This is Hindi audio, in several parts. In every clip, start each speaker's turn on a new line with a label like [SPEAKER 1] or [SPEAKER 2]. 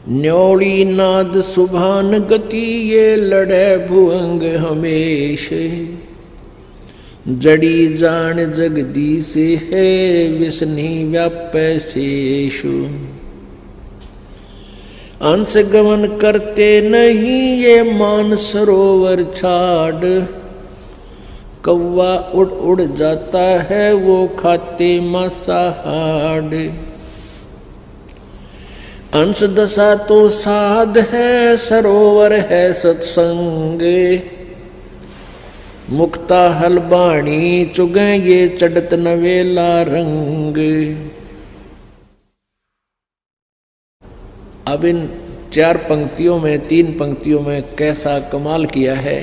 [SPEAKER 1] न्योली नाद सुभान गति ये लड़े भुअंग हमेश। जड़ी जान जगदीश है विष्णि व्यापै शेषु। अंश गमन करते नहीं ये मान सरोवर छाड़। कौवा उड़ उड़ जाता है वो खाते मांसाहार। अंश दशा तो साध है सरोवर है सत्संग। मुक्ता हलबाणी चुगे ये चढ़त नवेला रंग। अब इन 4 पंक्तियों में 3 पंक्तियों में कैसा कमाल किया है।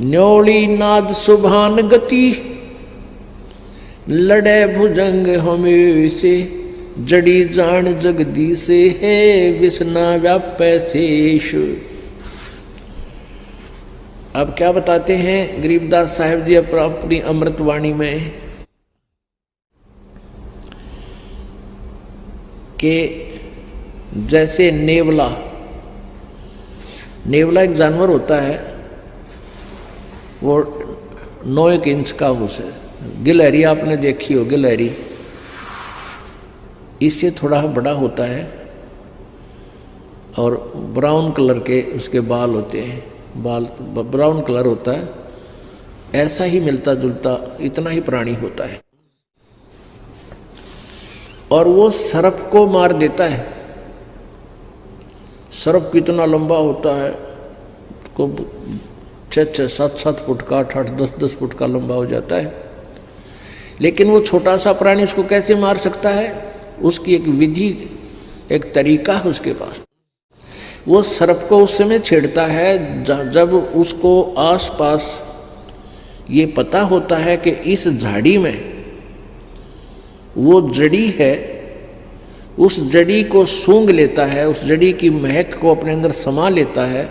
[SPEAKER 1] न्योली नाद सुभान गति लड़े भुजंग हमेशे। जड़ी जान जगदीश है विष्णा व्यापै शेष। अब क्या बताते हैं गरीबदास साहिब जी अपनी अमृतवाणी में कि जैसे नेवला एक जानवर होता है, वो 9 इंच का हो से। गिलहरी आपने देखी हो, गिलहरी इससे थोड़ा बड़ा होता है और ब्राउन कलर के उसके बाल होते हैं, बाल ब्राउन कलर होता है। ऐसा ही मिलता जुलता इतना ही प्राणी होता है और वो सर्प को मार देता है। सर्प कितना लंबा होता है, को 6-6, 7-7 फुट का, 8-8, 10-10 फुट का लंबा हो जाता है। लेकिन वो छोटा सा प्राणी उसको कैसे मार सकता है? उसकी एक विधि, एक तरीका है उसके पास। वो सर्प को उस समय छेड़ता है जब उसको आसपास ये पता होता है कि इस झाड़ी में वो जड़ी है, उस जड़ी को सूंघ लेता है, उस जड़ी की महक को अपने अंदर समा लेता है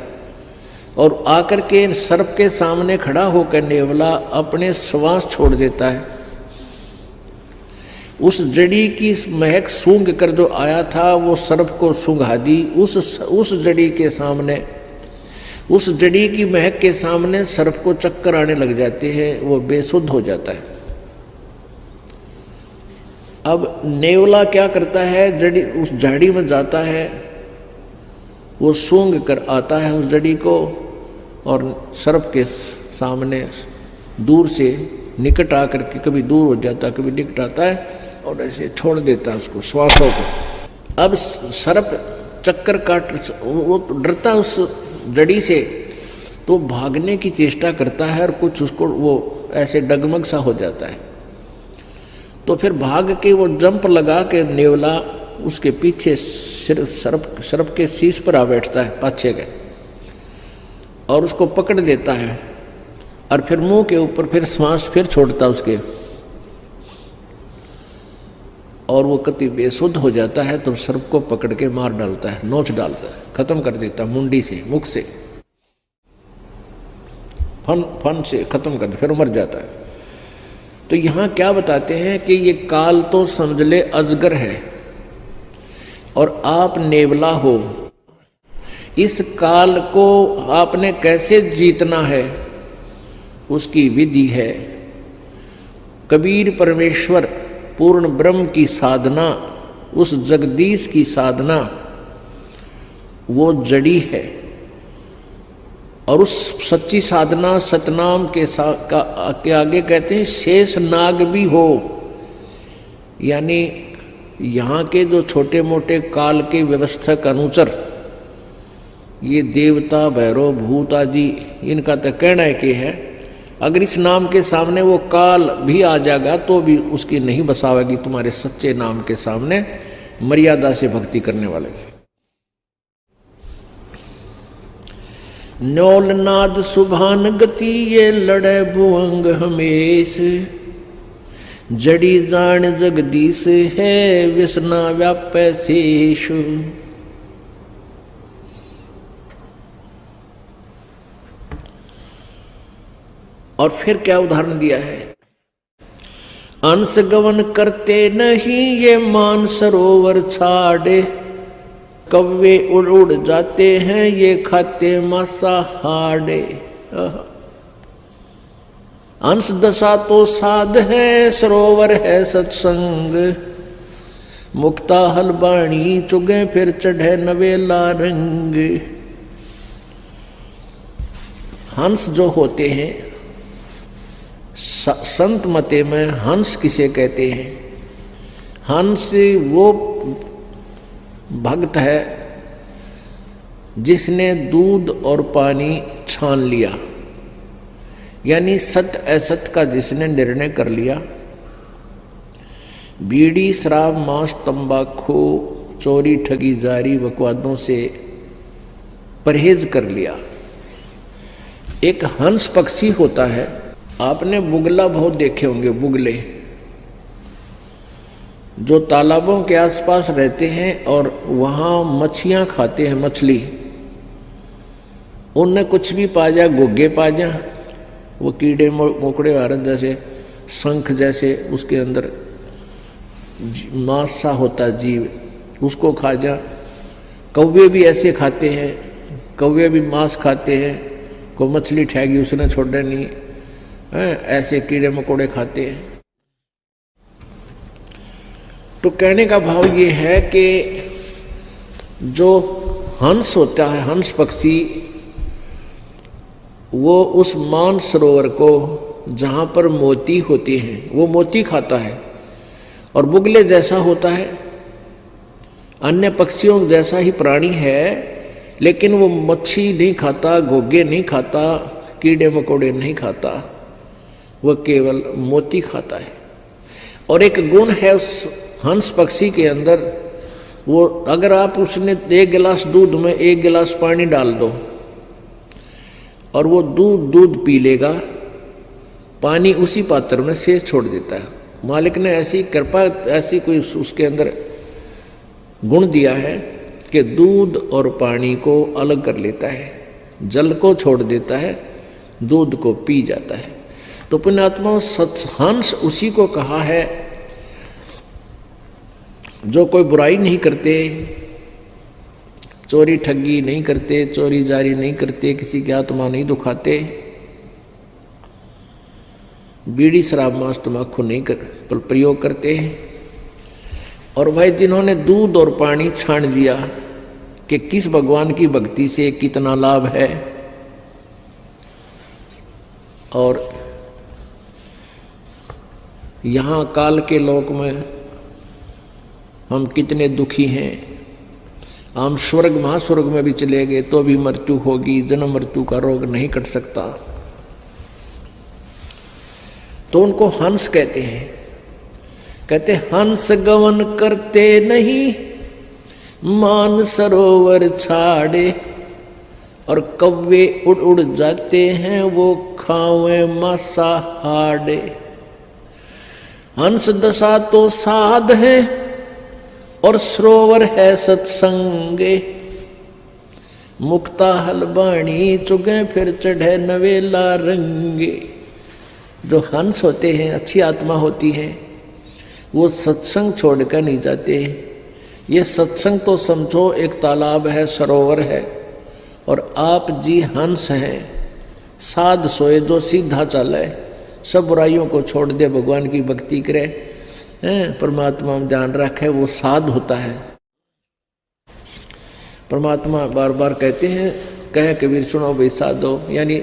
[SPEAKER 1] और आकर के सर्प के सामने खड़ा होकर नेवला अपने श्वास छोड़ देता है। उस जड़ी की महक सूंघ कर जो आया था वो सर्प को सूंघा दी। उस जड़ी के सामने, उस जड़ी की महक के सामने सर्प को चक्कर आने लग जाते हैं, वो बेसुध हो जाता है। अब नेवला क्या करता है, जड़ी उस झाड़ी में जाता है, वो सूंघ कर आता है उस जड़ी को और सर्प के सामने दूर से निकट आकर के कभी दूर हो जाता है, कभी निकट आता है और ऐसे छोड़ देता है उसको, श्वासों को। अब सर्प चक्कर काट, वो डरता उस जड़ी से, तो भागने की चेष्टा करता है और कुछ उसको वो ऐसे डगमग सा हो जाता है। तो फिर भाग के वो जंप लगा के नेवला उसके पीछे सर्प के शीश पर आ बैठता है, पाछे के, और उसको पकड़ लेता है और फिर मुंह के ऊपर फिर श्वास फिर छोड़ता उसके, और वो कति बेसुध हो जाता है। तो सर्प को पकड़ के मार डालता है, नोच डालता है, खत्म कर देता है मुंडी से, मुख से, फन से खत्म कर, फिर मर जाता है। तो यहाँ क्या बताते हैं कि ये काल तो समझ ले अजगर है और आप नेवला हो। इस काल को आपने कैसे जीतना है, उसकी विधि है। कबीर परमेश्वर पूर्ण ब्रह्म की साधना, उस जगदीश की साधना, वो जड़ी है। और उस सच्ची साधना सतनाम के आगे कहते हैं शेष नाग भी हो। यानी यहाँ के जो छोटे मोटे काल के व्यवस्थक अनुचर, ये देवता भैरव भूत आदि, इनका तो कहना है कि है अगर इस नाम के सामने वो काल भी आ जाएगा तो भी उसकी नहीं बसावेगी तुम्हारे सच्चे नाम के सामने, मर्यादा से भक्ति करने वाले की। न्योल नाद सुभान गति ये लड़े भुअंग हमेश। जड़ी जान जगदीश है विष्णा व्यापै शेष। और फिर क्या उदाहरण दिया है, अंश गवन करते नहीं ये मान सरोवर छाड़े, कौवे उड़ उड़ जाते हैं ये खाते मांसाहारे। अंश दशा तो साध है सरोवर है सत्संग, मुक्ता हलबाणी चुगे फिर चढ़े नवेला रंग। हंस जो होते हैं, संत मते में हंस किसे कहते हैं? हंस वो भक्त है जिसने दूध और पानी छान लिया, यानी सत्य असत्य का जिसने निर्णय कर लिया। बीड़ी शराब मांस तंबाकू चोरी ठगी जारी बकवादों से परहेज कर लिया। एक हंस पक्षी होता है, आपने बुगला बहुत देखे होंगे, बुगले जो तालाबों के आसपास रहते हैं और वहाँ मछलियाँ खाते हैं, मछली उनने कुछ भी पा जा, गोगे पा जा, वो कीड़े मोकड़े वारन जैसे शंख जैसे उसके अंदर मांस सा होता जीव, उसको खा जा। कौवे भी ऐसे खाते हैं, कौवे भी मांस खाते हैं, कोई मछली ठहगी उसने छोड़ा नहीं है, ऐसे कीड़े मकोड़े खाते हैं। तो कहने का भाव ये है कि जो हंस होता है, हंस पक्षी, वो उस मान सरोवर को जहाँ पर मोती होते हैं वो मोती खाता है, और बुगले जैसा होता है, अन्य पक्षियों जैसा ही प्राणी है, लेकिन वो मच्छी नहीं खाता, घोगे नहीं खाता, कीड़े मकोड़े नहीं खाता, वह केवल मोती खाता है। और एक गुण है उस हंस पक्षी के अंदर, वो अगर आप उसने 1 गिलास दूध में 1 गिलास पानी डाल दो और वो दूध पी लेगा, पानी उसी पात्र में शेष छोड़ देता है। मालिक ने ऐसी कृपा, ऐसी कोई उसके अंदर गुण दिया है कि दूध और पानी को अलग कर लेता है, जल को छोड़ देता है, दूध को पी जाता है। तो पुण्यात्मा हंस उसी को कहा है जो कोई बुराई नहीं करते, चोरी ठगी नहीं करते, चोरी जारी नहीं करते, किसी की आत्मा नहीं दुखाते, बीड़ी शराब मांस तंबाकू नहीं प्रयोग करते हैं। और भाई जिन्होंने दूध और पानी छान लिया कि किस भगवान की भक्ति से कितना लाभ है, और यहाँ काल के लोक में हम कितने दुखी हैं। हम स्वर्ग महास्वर्ग में भी चले गए तो भी मृत्यु होगी, जन्म मृत्यु का रोग नहीं कट सकता। तो उनको हंस कहते हैं। कहते हंस गवन करते नहीं मान सरोवर छाड़े, और कौवे उड़ उड़ जाते हैं वो खावे मांसाहारे। हंस दशा तो साध है और सरोवर है सत्संगे, मुक्ता हलबाणी चुगे फिर चढ़े नवेला रंगे। जो हंस होते हैं, अच्छी आत्मा होती है, वो सत्संग छोड़कर नहीं जाते। ये सत्संग तो समझो एक तालाब है, सरोवर है, और आप जी हंस हैं। साध सोए जो सीधा चले, सब बुराइयों को छोड़ दे, भगवान की भक्ति करे, परमात्मा में ध्यान रखे, वो साध होता है। परमात्मा बार बार कहते हैं, कहे कबीर सुनो भाई साधो, यानी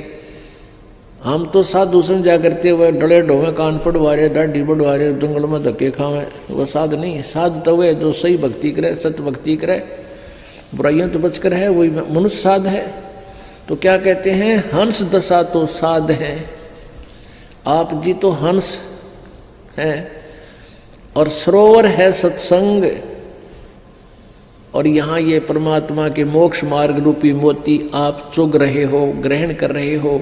[SPEAKER 1] हम तो साधु समझा करते हुए डले ढोवे, कान पड़वारे, दाढ़ी बढ़वारे, जंगल में धक्के खावे, वो साध नहीं है। साध तो वे जो सही भक्ति करे, सत्य भक्ति करे, बुराइयों तो बचकर है, वही मनुष्य साध है। तो क्या कहते हैं, हंस दशा तो साध है। आप जी तो हंस हैं, और सरोवर है सत्संग, और यहाँ ये परमात्मा के मोक्ष मार्ग रूपी मोती आप चुग रहे हो, ग्रहण कर रहे हो,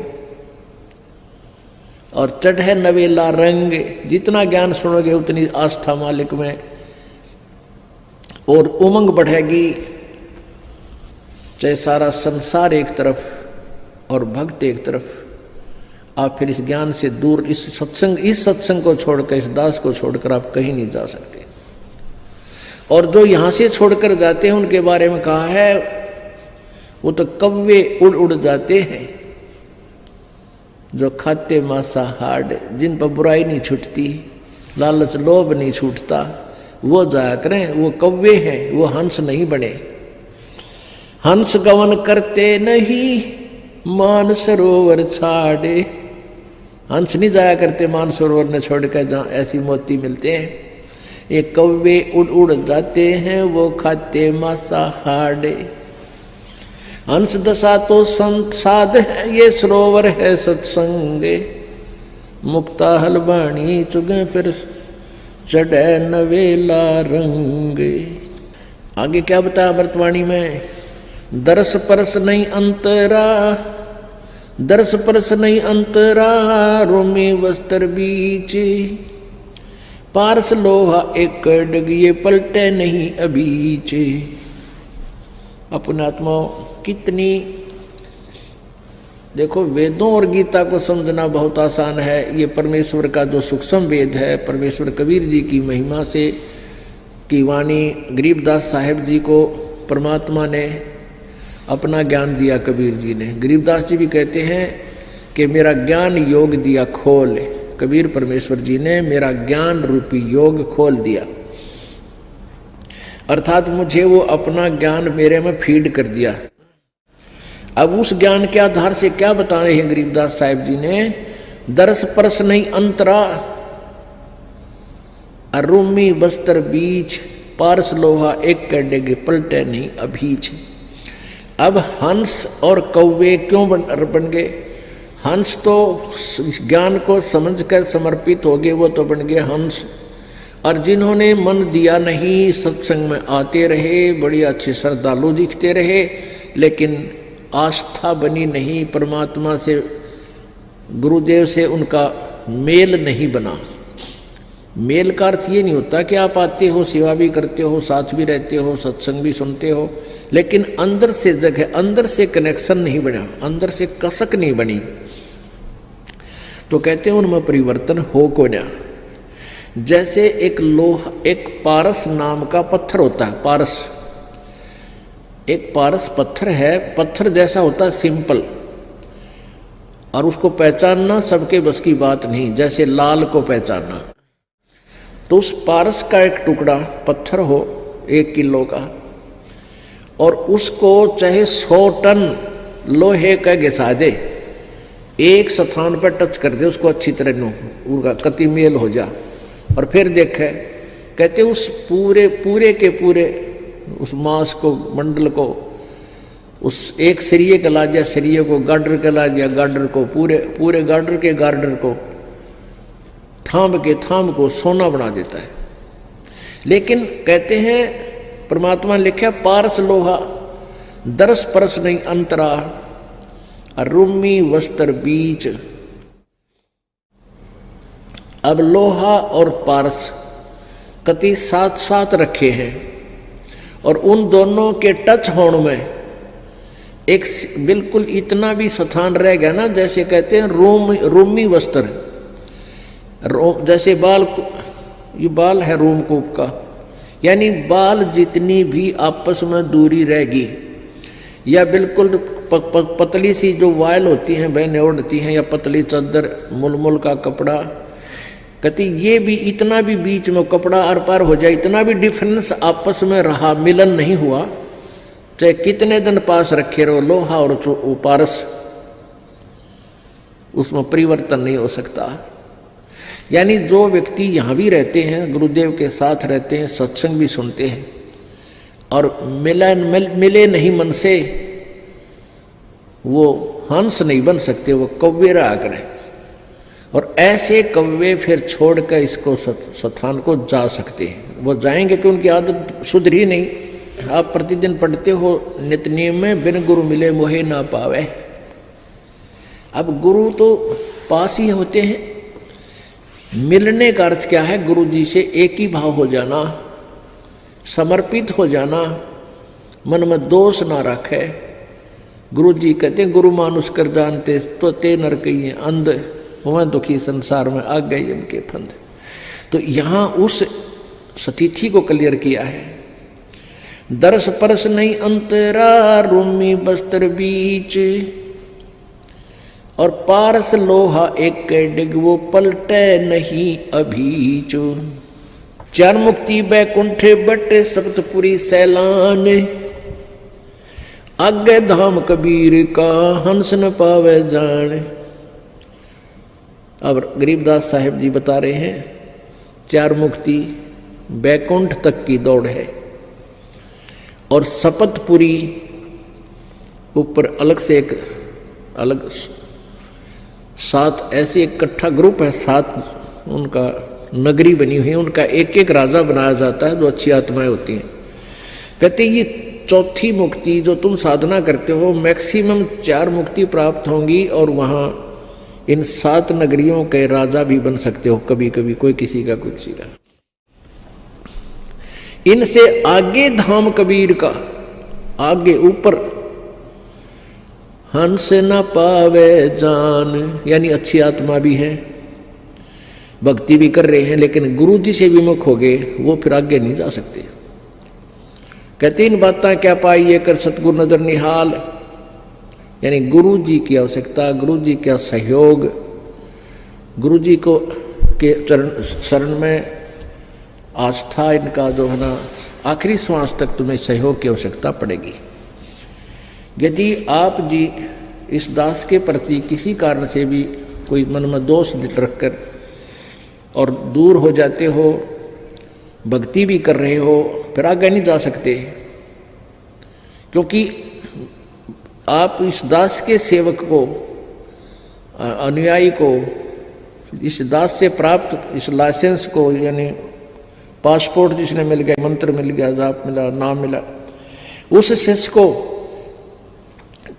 [SPEAKER 1] और चढ़े नवेला रंग। जितना ज्ञान सुनोगे उतनी आस्था मालिक में और उमंग बढ़ेगी। चाहे सारा संसार एक तरफ और भक्त एक तरफ, आप फिर इस ज्ञान से दूर, इस सत्संग को छोड़कर, इस दास को छोड़कर आप कहीं नहीं जा सकते। और जो यहां से छोड़कर जाते हैं उनके बारे में कहा है वो तो कौवे उड़ उड़ जाते हैं, जो खाते मांसाहार, जिन पर बुराई नहीं छूटती, लालच लोभ नहीं छूटता, वो जाया करें, वो कौवे हैं, वो हंस नहीं बने। हंस गवन करते नहीं मान सरोवर छाड़े, हंस नहीं जाया करते मान सरोवर ने छोड़कर जहाँ ऐसी मोती मिलते हैं। ये कौवे उड़ उड़ जाते हैं, वो खाते मांसाहार। हंस दशा तो संत साध है, ये सरोवर है सत्संगे। मुक्ता हलवाणी चुगे फिर चढ़े नवेला रंगे। आगे क्या बताया अमृतवाणी में, दरस परस नहीं अंतरा, दरस परस नहीं अंतरा, रोमी वस्त्र बीच, पारस लोहा एक डग, ये पलटे नहीं अबीच। अपने आत्मा कितनी, देखो वेदों और गीता को समझना बहुत आसान है। ये परमेश्वर का जो सूक्ष्म वेद है, परमेश्वर कबीर जी की महिमा से की वाणी, गरीबदास साहेब जी को परमात्मा ने अपना ज्ञान दिया। कबीर जी ने, गरीबदास जी भी कहते हैं कि मेरा ज्ञान योग दिया खोल। कबीर परमेश्वर जी ने मेरा ज्ञान रूपी योग खोल दिया, अर्थात मुझे वो अपना ज्ञान मेरे में फीड कर दिया। अब उस ज्ञान के आधार से क्या बता रहे हैं गरीबदास साहिब जी ने, दरस परस नहीं अंतरा, अरुमी बस्तर बीच, पारस लोहा एक कडेगे पलटे नहीं अभीच। अब हंस और कौवे क्यों बन गए? हंस तो ज्ञान को समझकर समर्पित हो गए, वो तो बन गए हंस। और जिन्होंने मन दिया नहीं, सत्संग में आते रहे, बड़ी अच्छे श्रद्धालु दिखते रहे, लेकिन आस्था बनी नहीं, परमात्मा से, गुरुदेव से उनका मेल नहीं बना। मेल का अर्थ ये नहीं होता कि आप आते हो, सेवा भी करते हो, साथ भी रहते हो, सत्संग भी सुनते हो, लेकिन अंदर से जगह, अंदर से कनेक्शन नहीं बना, अंदर से कसक नहीं बनी, तो कहते हैं उनमें परिवर्तन हो को ना। जैसे एक लोहा, एक पारस नाम का पत्थर होता है, पारस, एक पारस पत्थर है, पत्थर जैसा होता है सिंपल, और उसको पहचानना सबके बस की बात नहीं, जैसे लाल को पहचानना। तो उस पारस का एक टुकड़ा पत्थर हो 1 किलो का, और उसको चाहे 100 टन लोहे का घिसा दे, एक स्थान पर टच कर दे उसको अच्छी तरह उनका कति मेल हो जा, और फिर देखे, कहते उस पूरे के पूरे उस मांस को, मंडल को, उस एक सरिये का ला दिया, सरिये को गार्डर का ला दिया, गार्डर को पूरे गार्डर के गार्डर को, थाम को सोना बना देता है। लेकिन कहते हैं परमात्मा लिखा पारस लोहा, दरस परस नहीं अंतरा, अरुमी वस्त्र बीच। अब लोहा और पारस कति साथ साथ रखे हैं, और उन दोनों के टच होने में एक बिल्कुल इतना भी स्थान रह गया ना, जैसे कहते हैं रोमी वस्त्र, जैसे बाल, ये बाल है रोमकूप का, यानी बाल जितनी भी आपस में दूरी रहेगी, या बिल्कुल पतली सी जो वायल होती हैं बहनें ओढ़ती हैं, या पतली चादर मुलमुल का कपड़ा, कहती ये भी इतना भी बीच में कपड़ा आर पार हो जाए, इतना भी डिफरेंस आपस में रहा, मिलन नहीं हुआ, चाहे कितने दिन पास रखे रहो लोहा और पारस, उसमें परिवर्तन नहीं हो सकता। यानी जो व्यक्ति यहाँ भी रहते हैं, गुरुदेव के साथ रहते हैं, सत्संग भी सुनते हैं, और मिले नहीं मन से, वो हंस नहीं बन सकते, वो कौवे रहा करें। और ऐसे कौवे फिर छोड़कर इसको स्थान को जा सकते हैं, वो जाएंगे कि उनकी आदत सुधरी नहीं। आप प्रतिदिन पढ़ते हो नित्यनेम में, बिन गुरु मिले मोहे ना पावे। अब गुरु तो पास ही होते हैं, मिलने का अर्थ क्या है? गुरु जी से एक ही भाव हो जाना, समर्पित हो जाना, मन में दोष ना रखे, गुरु जी कहते हैं गुरु मानुष कर जानते तो ते नर कहिए अंध हुआ दुखी संसार में आ गए इनके फंद। तो यहाँ उस स्थिति को क्लियर किया है। दरस परस नहीं अंतरा रूमी बस्तर बीच, और पारस लोहा एक डिग वो पलटे नहीं अभीच। चार मुक्ति बैकुंठे बटे सप्तपुरी सैलान, आगे धाम कबीर का हंस न पावे जान। अब गरीबदास साहेब जी बता रहे हैं चार मुक्ति बैकुंठ तक की दौड़ है, और सपतपुरी ऊपर अलग से एक अलग 7 ऐसे इकट्ठा ग्रुप है, 7 उनका नगरी बनी हुई है, उनका एक एक राजा बनाया जाता है जो अच्छी आत्माएं होती हैं। कहते ये चौथी मुक्ति जो तुम साधना करते हो मैक्सिमम 4 मुक्ति प्राप्त होंगी, और वहां इन 7 नगरियों के राजा भी बन सकते हो कभी कभी, कोई किसी का कोई किसी का। इनसे आगे धाम कबीर का, आगे ऊपर हंस न पावे जान, यानी अच्छी आत्मा भी है, भक्ति भी कर रहे हैं, लेकिन गुरु जी से विमुख हो गए, वो फिर आगे नहीं जा सकते। कहते इन बातें क्या पाई ये कर सतगुरु नजर निहाल, यानी गुरु जी की आवश्यकता, गुरु जी का सहयोग, गुरु जी को के चरण शरण में आस्था, इनका जो है ना आखिरी श्वास तक तुम्हें सहयोग की आवश्यकता पड़ेगी। यदि आप जी इस दास के प्रति किसी कारण से भी कोई मन में दोष रखकर और दूर हो जाते हो, भक्ति भी कर रहे हो, फिर आगे नहीं जा सकते, क्योंकि आप इस दास के सेवक को, अनुयायी को, इस दास से प्राप्त इस लाइसेंस को, यानी पासपोर्ट जिसने मिल गया, मंत्र मिल गया, जाप मिला, नाम मिला, उस शिष्य को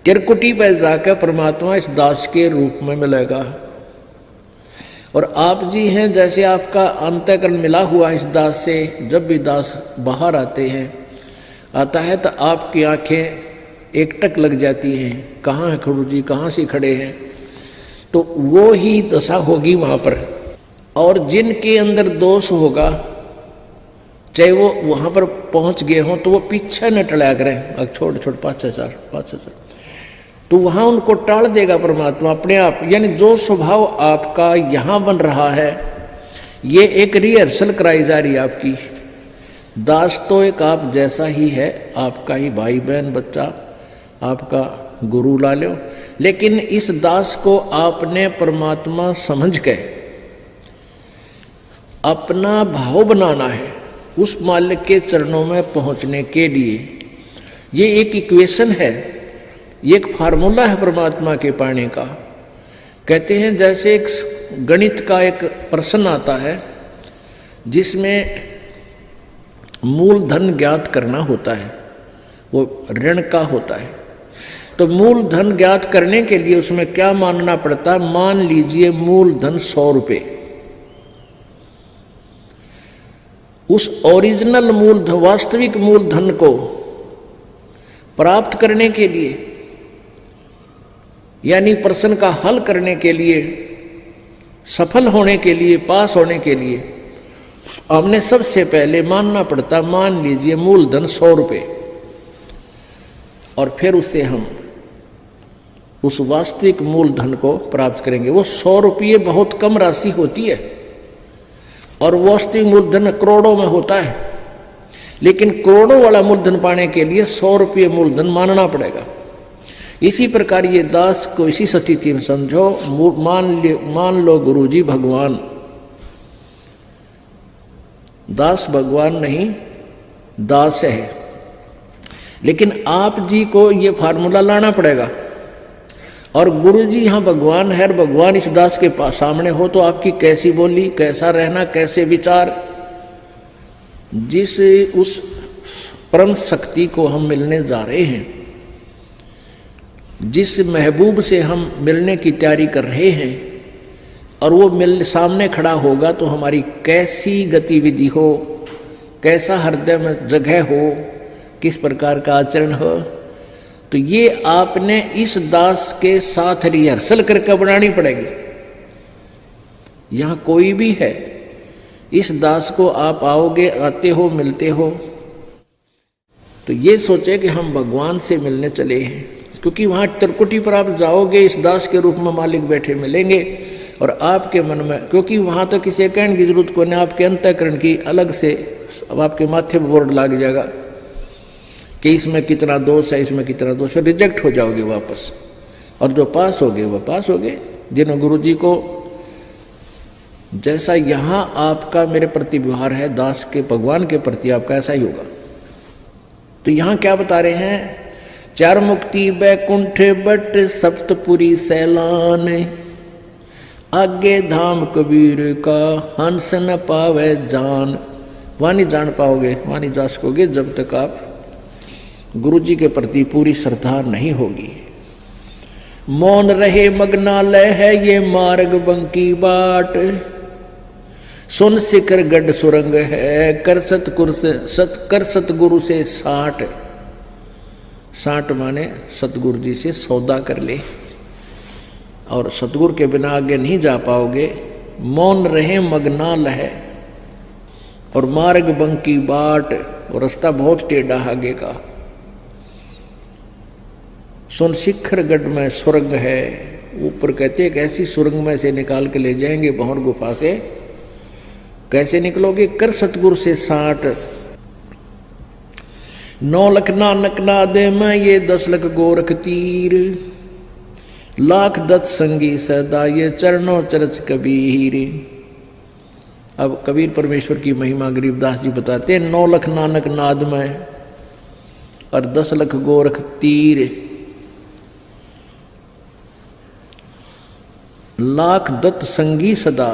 [SPEAKER 1] त्रिकुटी पर जाकर परमात्मा इस दास के रूप में मिलेगा। और आप जी हैं जैसे आपका अंतःकरण मिला हुआ इस दास से, जब भी दास बाहर आता है तो आपकी आंखें एकटक लग जाती हैं, कहाँ है गुरु जी, कहाँ से खड़े हैं, तो वो ही दशा होगी वहाँ पर। और जिनके अंदर दोष होगा, चाहे वो वहाँ पर पहुँच गए हों, तो वो पीछे न टला करें, छोड़ 5-6 तो वहाँ उनको टाल देगा परमात्मा अपने आप। यानी जो स्वभाव आपका यहाँ बन रहा है, ये एक रिहर्सल कराई जा रही है आपकी। दास तो एक आप जैसा ही है, आपका ही भाई बहन बच्चा, आपका गुरु ला लो, लेकिन इस दास को आपने परमात्मा समझ के अपना भाव बनाना है उस मालिक के चरणों में पहुंचने के लिए। ये एक इक्वेशन है, ये एक फार्मूला है परमात्मा के पाने का। कहते हैं जैसे एक गणित का एक प्रश्न आता है जिसमें मूलधन ज्ञात करना होता है, वो ऋण का होता है। तो मूलधन ज्ञात करने के लिए उसमें क्या मानना पड़ता है? मान लीजिए मूलधन 100 रुपये। उस ओरिजिनल मूलधन, वास्तविक मूलधन को प्राप्त करने के लिए, यानी प्रश्न का हल करने के लिए, सफल होने के लिए, पास होने के लिए, हमने सबसे पहले मानना पड़ता, मान लीजिए मूलधन 100 रुपये, और फिर उससे हम उस वास्तविक मूलधन को प्राप्त करेंगे। वो 100 रुपये बहुत कम राशि होती है, और वास्तविक मूलधन करोड़ों में होता है, लेकिन करोड़ों वाला मूलधन पाने के लिए 100 रुपये मूलधन मानना पड़ेगा। इसी प्रकार ये दास को इसी स्थिति में समझो, मान लो गुरुजी भगवान, दास भगवान नहीं, दास है, लेकिन आप जी को ये फार्मूला लाना पड़ेगा। और गुरुजी यहाँ भगवान है, और भगवान इस दास के पास सामने हो, तो आपकी कैसी बोली, कैसा रहना, कैसे विचार, जिस उस परम शक्ति को हम मिलने जा रहे हैं, जिस महबूब से हम मिलने की तैयारी कर रहे हैं, और वो सामने खड़ा होगा, तो हमारी कैसी गतिविधि हो, कैसा हृदय में जगह हो, किस प्रकार का आचरण हो, तो ये आपने इस दास के साथ रिहर्सल करके बनानी पड़ेगी। यहां कोई भी है, इस दास को आप आओगे, आते हो, मिलते हो, तो ये सोचे कि हम भगवान से मिलने चले हैं, क्योंकि वहां त्रिकुटी पर आप जाओगे, इस दास के रूप में मालिक बैठे मिलेंगे, और आपके मन में, क्योंकि वहां तो किसी कहने की जरूरत को नहीं, आपके अंतःकरण की अलग से अब आपके माथे पर बोर्ड लग जाएगा कि इसमें कितना दोष है, इसमें कितना दोष है, रिजेक्ट हो जाओगे वापस। और जो पास हो गए वो पास हो गए। जिन्होंने गुरु जी को जैसा यहां आपका मेरे प्रति व्यवहार है, दास के भगवान के प्रति आपका ऐसा ही होगा। तो यहां क्या बता रहे हैं, चार मुक्ति बैकुंठ बट सप्तपुरी सैलान, आगे धाम कबीर का हंस न पावे जान। वहां नहीं जान पाओगे, वहां नहीं जा सकोगे जब तक आप गुरु जी के प्रति पूरी श्रद्धा नहीं होगी। मौन रहे मग्नालय है ये मार्ग बंकी बाट, सुन शिखर गढ़ सुरंग है कर सतगुरु से साठ। साठ माने सतगुरु जी से सौदा कर ले, और सतगुरु के बिना आगे नहीं जा पाओगे। मौन रहे मग्नाल है और मार्ग बंकी बाट, और रास्ता बहुत टेढ़ा आगे का। सुन शिखर गढ़ में सुरंग है, ऊपर कहते एक ऐसी सुरंग में से निकाल के ले जाएंगे भंवर गुफा से। कैसे निकलोगे, कर सतगुरु से साठ। 9 लख नानक नादे में ये 10 लख गोरख तीर, लाख दत्त संगी सदा ये चरणों चरच कबीर। अब कबीर परमेश्वर की महिमा गरीबदास जी बताते हैं, 9 लख नानक नाद में और 10 लख गोरख तीर, लाख दत्त संगी सदा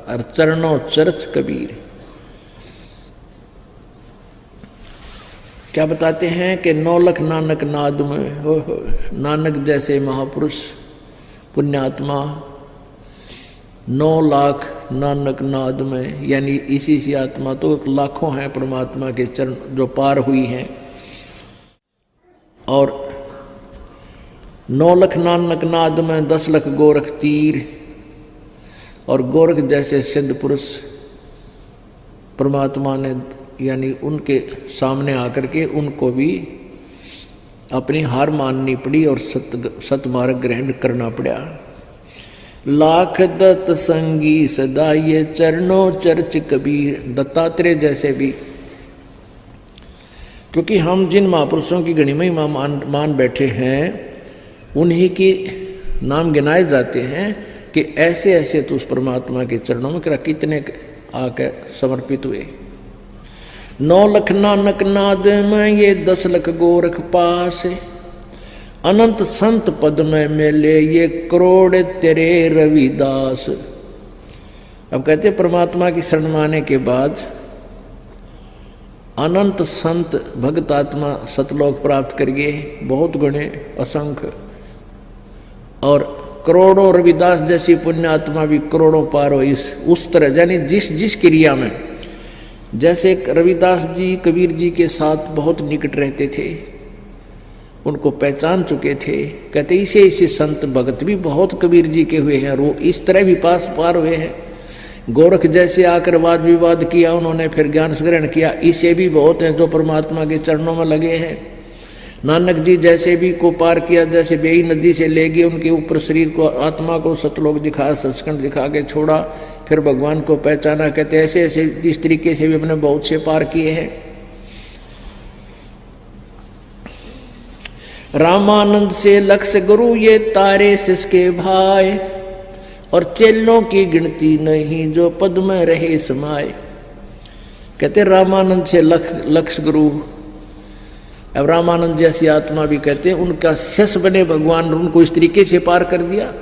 [SPEAKER 1] और चरणों चरच कबीर। क्या बताते हैं कि 9 लख नानक नाद में, हो नानक जैसे महापुरुष पुण्यात्मा 9 लाख नानक नाद में, यानी इसी सी आत्मा तो लाखों हैं परमात्मा के चरण जो पार हुई हैं। और 9 लख नानक नाद में 10 लख गोरख तीर, और गोरख जैसे सिद्ध पुरुष परमात्मा ने यानी उनके सामने आकर के उनको भी अपनी हार माननी पड़ी और सतमार्ग ग्रहण करना पड़ा। लाख दत्त संगी सदा ये चरणों चर्च कबीर, दत्तात्रेय जैसे भी, क्योंकि हम जिन महापुरुषों की गणिमा ही मान बैठे हैं उन्हीं के नाम गिनाए जाते हैं कि ऐसे ऐसे तो उस परमात्मा के चरणों में कितने आके समर्पित हुए। 9 लख नानक नाद में ये 10 लख गोरख पास, अनंत संत पद में मिले ये करोड़ तेरे रविदास। अब कहते परमात्मा की शरण माने के बाद अनंत संत भक्त आत्मा सतलोक प्राप्त करिए, बहुत गुणे असंख्य, और करोड़ों रविदास जैसी पुण्य आत्मा भी करोड़ों पार हो। इस उस तरह यानी जिस क्रिया में, जैसे रविदास जी कबीर जी के साथ बहुत निकट रहते थे, उनको पहचान चुके थे, कहते इसे संत भगत भी बहुत कबीर जी के हुए हैं और वो इस तरह भी पार हुए हैं। गोरख जैसे आकर वाद विवाद किया उन्होंने, फिर ज्ञान ग्रहण किया, इसे भी बहुत हैं जो परमात्मा के चरणों में लगे हैं। नानक जी जैसे भी को पार किया, जैसे बेई नदी से ले गए उनके ऊपर शरीर को, आत्मा को सतलोक दिखा, सचखंड दिखा के छोड़ा, फिर भगवान को पहचाना। कहते ऐसे ऐसे इस तरीके से भी हमने बहुत से पार किए हैं। रामानंद से लक्ष्य गुरु ये तारे सिसके भाई, और चेलों की गिनती नहीं जो पद में रहे समाये। कहते रामानंद से लक्ष्य गुरु, अब रामानंद जैसी आत्मा भी कहते हैं उनका शिष्य बने भगवान, उनको इस तरीके से पार कर दिया।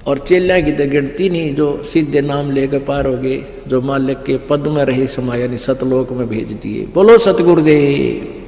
[SPEAKER 1] और चेल्या की तो गिनती नहीं जो सीधे नाम लेकर पार हो गए, जो मालिक के पद में रहे समाये, यानी सतलोक में भेज दिए। बोलो सतगुरुदेव।